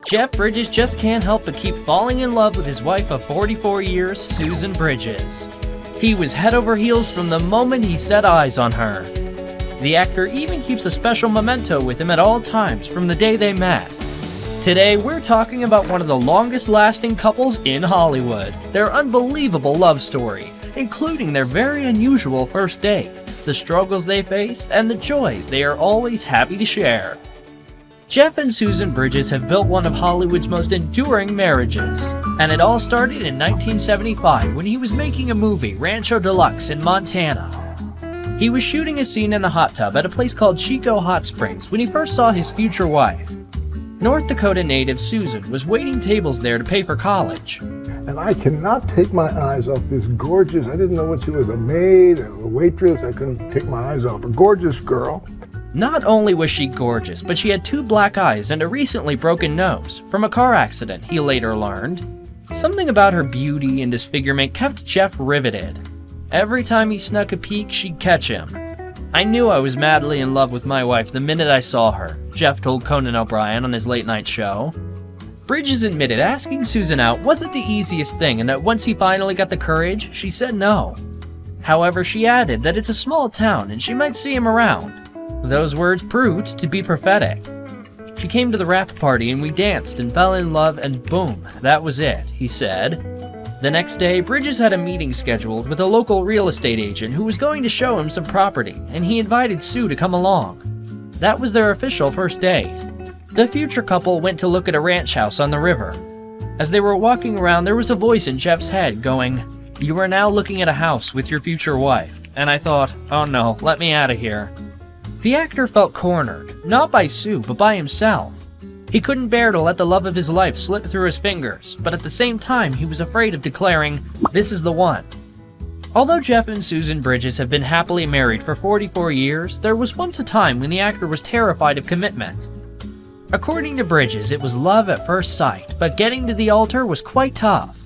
Jeff Bridges just can't help but keep falling in love with his wife of 44 years, Susan Bridges. He was head over heels from the moment he set eyes on her. The actor even keeps a special memento with him at all times from the day they met. Today, we're talking about one of the longest-lasting couples in Hollywood, their unbelievable love story, including their very unusual first date, the struggles they faced, and the joys they are always happy to share. Jeff and Susan Bridges have built one of Hollywood's most enduring marriages, and it all started in 1975 when he was making a movie, Rancho Deluxe, in Montana. He was shooting a scene in the hot tub at a place called Chico Hot Springs when he first saw his future wife. North Dakota native Susan was waiting tables there to pay for college. And I cannot take my eyes off this gorgeous, I didn't know what she was, a maid, a waitress, I couldn't take my eyes off, a gorgeous girl. Not only was she gorgeous, but she had 2 black eyes and a recently broken nose, from a car accident, he later learned. Something about her beauty and disfigurement kept Jeff riveted. Every time he snuck a peek, she'd catch him. "I knew I was madly in love with my wife the minute I saw her," Jeff told Conan O'Brien on his late-night show. Bridges admitted asking Susan out wasn't the easiest thing, and that once he finally got the courage, she said no. However, she added that it's a small town and she might see him around. Those words proved to be prophetic. "She came to the wrap party and we danced and fell in love and boom, that was it," he said. The next day, Bridges had a meeting scheduled with a local real estate agent who was going to show him some property, and he invited Sue to come along. That was their official first date. The future couple went to look at a ranch house on the river. As they were walking around, there was a voice in Jeff's head going, "You are now looking at a house with your future wife." And I thought, oh no, let me out of here. The actor felt cornered, not by Sue, but by himself. He couldn't bear to let the love of his life slip through his fingers, but at the same time, he was afraid of declaring, "This is the one." Although Jeff and Susan Bridges have been happily married for 44 years, there was once a time when the actor was terrified of commitment. According to Bridges, it was love at first sight, but getting to the altar was quite tough.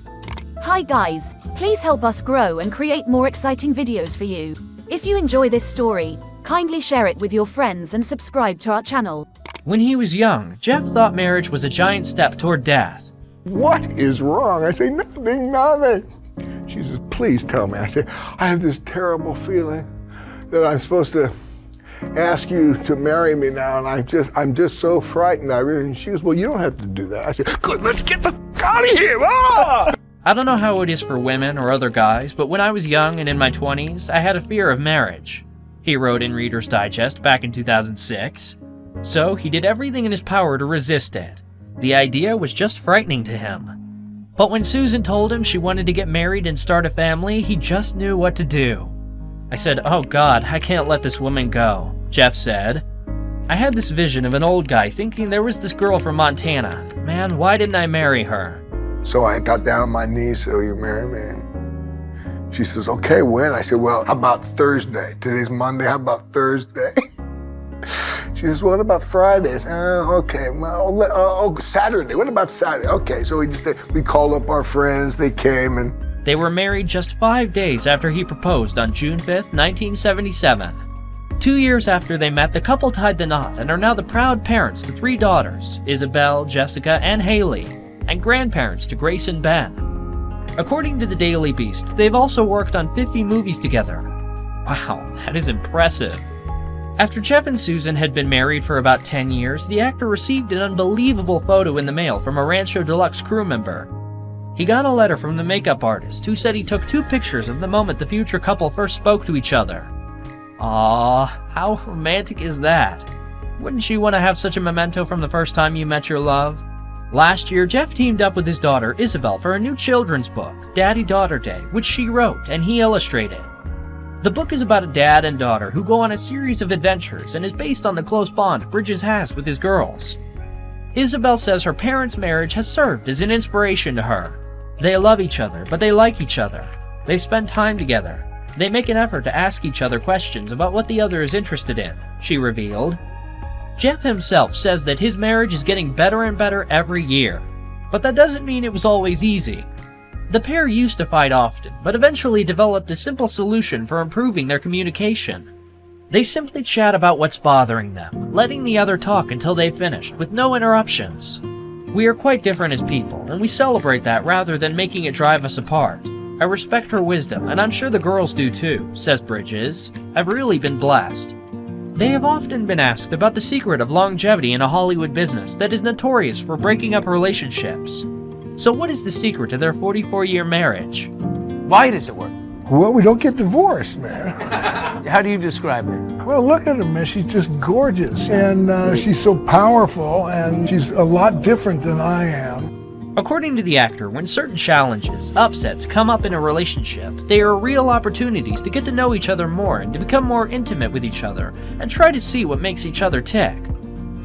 Hi guys, please help us grow and create more exciting videos for you. If you enjoy this story, kindly share it with your friends and subscribe to our channel. When he was young, Jeff thought marriage was a giant step toward death. What is wrong? I say, nothing. She says, please tell me. I say, I have this terrible feeling that I'm supposed to ask you to marry me now, and I'm just so frightened. And she goes, well, you don't have to do that. I said, good, let's get the f*** out of here. Ah! I don't know how it is for women or other guys, but when I was young and in my 20s, I had a fear of marriage, he wrote in Reader's Digest back in 2006. So he did everything in his power to resist it. The idea was just frightening to him. But when Susan told him she wanted to get married and start a family, he just knew what to do. "I said, oh God, I can't let this woman go," Jeff said. "I had this vision of an old guy thinking there was this girl from Montana. Man, why didn't I marry her?" So I got down on my knees, so you marry me? She says, okay, when? I said, well, how about Thursday? Today's Monday, how about Thursday? She says, what about Fridays? Okay, well, Saturday, what about Saturday? Okay, so we called up our friends, they came and... They were married just 5 days after he proposed on June 5th, 1977. 2 years after they met, the couple tied the knot and are now the proud parents to 3 daughters, Isabel, Jessica, and Haley, and grandparents to Grace and Ben. According to the Daily Beast, they've also worked on 50 movies together. Wow, that is impressive. After Jeff and Susan had been married for about 10 years, the actor received an unbelievable photo in the mail from a Rancho Deluxe crew member. He got a letter from the makeup artist who said he took 2 pictures of the moment the future couple first spoke to each other. Aww, how romantic is that? Wouldn't you want to have such a memento from the first time you met your love? Last year, Jeff teamed up with his daughter Isabel for a new children's book, Daddy-Daughter Day, which she wrote and he illustrated. The book is about a dad and daughter who go on a series of adventures and is based on the close bond Bridges has with his girls. Isabel says her parents' marriage has served as an inspiration to her. They love each other, but they like each other. They spend time together. They make an effort to ask each other questions about what the other is interested in, she revealed. Jeff himself says that his marriage is getting better and better every year, but that doesn't mean it was always easy. The pair used to fight often, but eventually developed a simple solution for improving their communication. They simply chat about what's bothering them, letting the other talk until they finished, with no interruptions. We are quite different as people, and we celebrate that rather than making it drive us apart. I respect her wisdom, and I'm sure the girls do too, says Bridges. I've really been blessed. They have often been asked about the secret of longevity in a Hollywood business that is notorious for breaking up relationships. So what is the secret to their 44-year marriage? Why does it work? Well, we don't get divorced, man. How do you describe her? Well, look at her, man. She's just gorgeous. And she's so powerful, and she's a lot different than I am. According to the actor, when certain challenges, upsets come up in a relationship, they are real opportunities to get to know each other more and to become more intimate with each other and try to see what makes each other tick.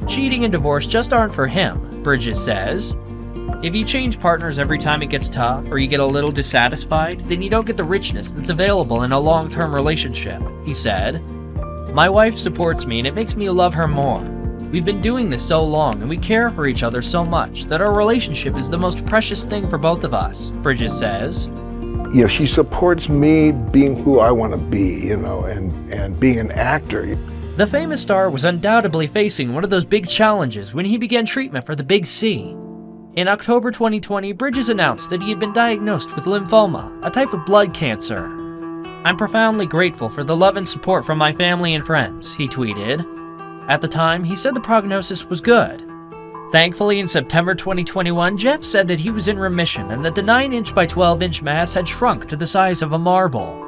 Cheating and divorce just aren't for him, Bridges says. If you change partners every time it gets tough, or you get a little dissatisfied, then you don't get the richness that's available in a long-term relationship, he said. My wife supports me and it makes me love her more. We've been doing this so long and we care for each other so much that our relationship is the most precious thing for both of us, Bridges says. You know, she supports me being who I want to be, and being an actor. The famous star was undoubtedly facing one of those big challenges when he began treatment for the Big C. In October 2020, Bridges announced that he had been diagnosed with lymphoma, a type of blood cancer. I'm profoundly grateful for the love and support from my family and friends, he tweeted. At the time, he said the prognosis was good. Thankfully, in September 2021, Jeff said that he was in remission and that the 9-inch by 12-inch mass had shrunk to the size of a marble.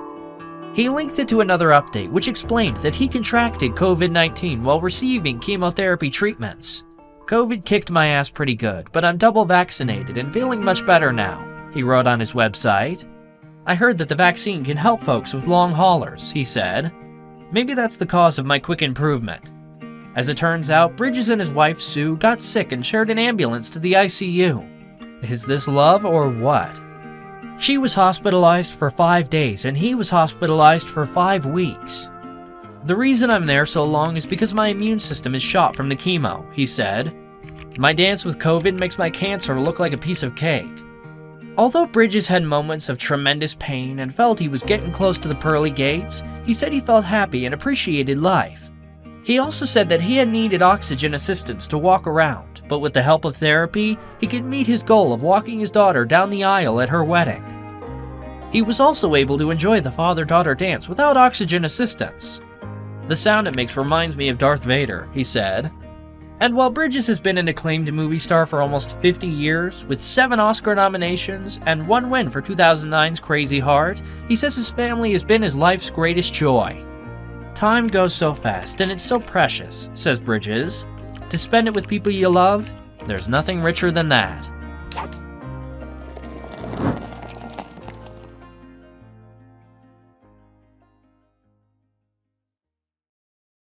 He linked it to another update which explained that he contracted COVID-19 while receiving chemotherapy treatments. COVID kicked my ass pretty good, but I'm double vaccinated and feeling much better now, he wrote on his website. I heard that the vaccine can help folks with long haulers, he said. Maybe that's the cause of my quick improvement. As it turns out, Bridges and his wife Sue got sick and shared an ambulance to the ICU. Is this love or what? She was hospitalized for 5 days and he was hospitalized for 5 weeks. The reason I'm there so long is because my immune system is shot from the chemo, he said. My dance with COVID makes my cancer look like a piece of cake. Although Bridges had moments of tremendous pain and felt he was getting close to the pearly gates, he said he felt happy and appreciated life. He also said that he had needed oxygen assistance to walk around, but with the help of therapy, he could meet his goal of walking his daughter down the aisle at her wedding. He was also able to enjoy the father-daughter dance without oxygen assistance. The sound it makes reminds me of Darth Vader, he said. And while Bridges has been an acclaimed movie star for almost 50 years, with 7 Oscar nominations and 1 win for 2009's Crazy Heart, he says his family has been his life's greatest joy. Time goes so fast and it's so precious, says Bridges. To spend it with people you love, there's nothing richer than that.